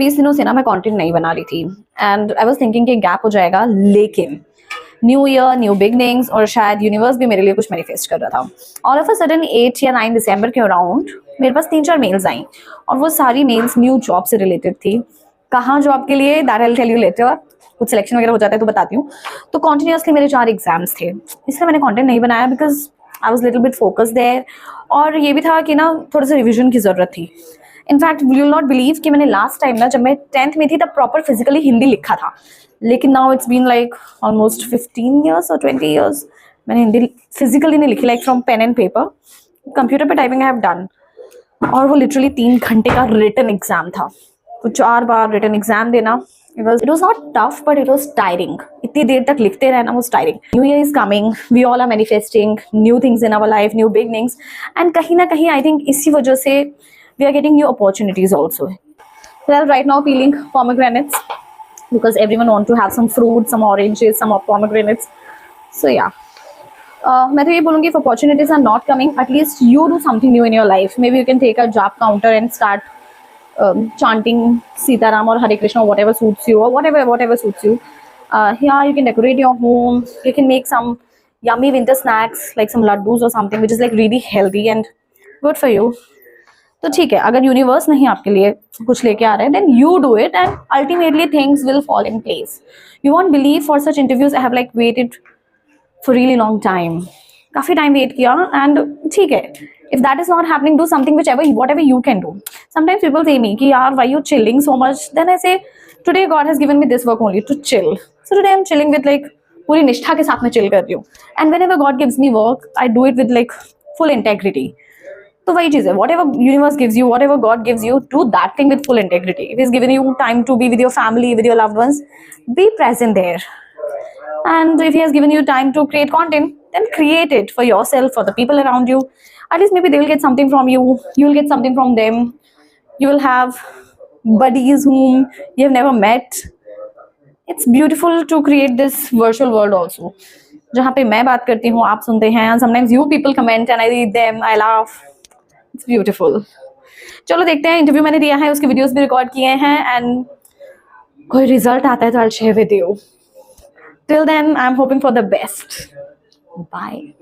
20 दिनों से ना मैं कंटेंट नहीं बना रही थी एंड आई वाज थिंकिंग कि गैप हो जाएगा, लेकिन न्यू ईयर न्यू बिगनिंग्स और शायद यूनिवर्स भी मेरे लिए कुछ मैनिफेस्ट कर रहा था। ऑल ऑफ अ सडन 8 या 9 दिसंबर के अराउंड मेरे पास 3-4 मेल्स आई और वो सारी मेल्स न्यू जॉब से रिलेटेड थी। कहाँ जॉब के लिए, that I will tell you later. कुछ सिलेक्शन वगैरह हो जाता है तो बताती हूँ। तो कॉन्टिन्यूसली मेरे 4 एग्जाम्स थे, इसलिए मैंने कॉन्टेंट नहीं बनाया because I was little bit focus there. और ये भी था कि ना थोड़ा सा रिविजन की ज़रूरत थी। In fact you will not believe कि मैंने लास्ट टाइम ना जब मैं 10th में थी तब प्रॉपर फिजिकली हिंदी लिखा था, लेकिन now it's been like almost 15 years और 20 ईयर्स मैंने हिंदी फिजिकली नहीं लिखी, like from pen and paper. Computer पे टाइपिंग आई हैव डन, और वो लिटरली 3 घंटे का रिटन एग्जाम था। वो 4 बार रिटन एग्जाम देना, it was not tough but it was tiring. इतनी देर तक लिखते रहना was tiring. New year is coming, we all are manifesting new things in our life, new beginnings, and कहीं ना कहीं I think इसी वजह से we are getting new opportunities also. Well, right now peeling pomegranates because everyone want to have some fruit, some oranges, some pomegranates. So yeah. मैं तो ये बोलूँगी if opportunities are not coming, at least you do something new in your life. Maybe you can take a job counter and start chanting Sitaram or Hare Krishna or whatever suits you, or whatever suits you. Yeah, you can decorate your home. You can make some yummy winter snacks like some laddus or something which is like really healthy and good for you. तो ठीक है, अगर universe नहीं आपके लिए कुछ लेके आ रहा है, then you do it and ultimately things will fall in place. You won't believe for such interviews I have like waited for really long time. काफी टाइम वेट किया एंड ठीक है, if that is not happening, do something whatever you can do. Sometimes people say me कि यार why you chilling so much, then I say today God has given me this work only to chill, so today I'm chilling with like पूरी निष्ठा के साथ में chill कर रही हूँ, and whenever God gives me work I do it with like full integrity. तो वही चीज है, whatever universe gives you, whatever God gives you, do that thing with full integrity. If He's given you time to be with your family, with your loved ones, be present there. And if He has given you time to create content, then create it for yourself, for the people around you. At least maybe they will get something from you, you will get something from them. You will have buddies whom you have never met. It's beautiful to create this virtual world also, जहाँ पे मैं बात करती हूँ, आप सुनते हैं, and sometimes you people comment and I read them, I laugh. It's beautiful. चलो देखते हैं, इंटरव्यू मैंने दिया है, उसके वीडियोस भी रिकॉर्ड किए हैं, एंड कोई रिजल्ट आता है तो I'll share with you. Till then, I'm hoping for the best. Bye.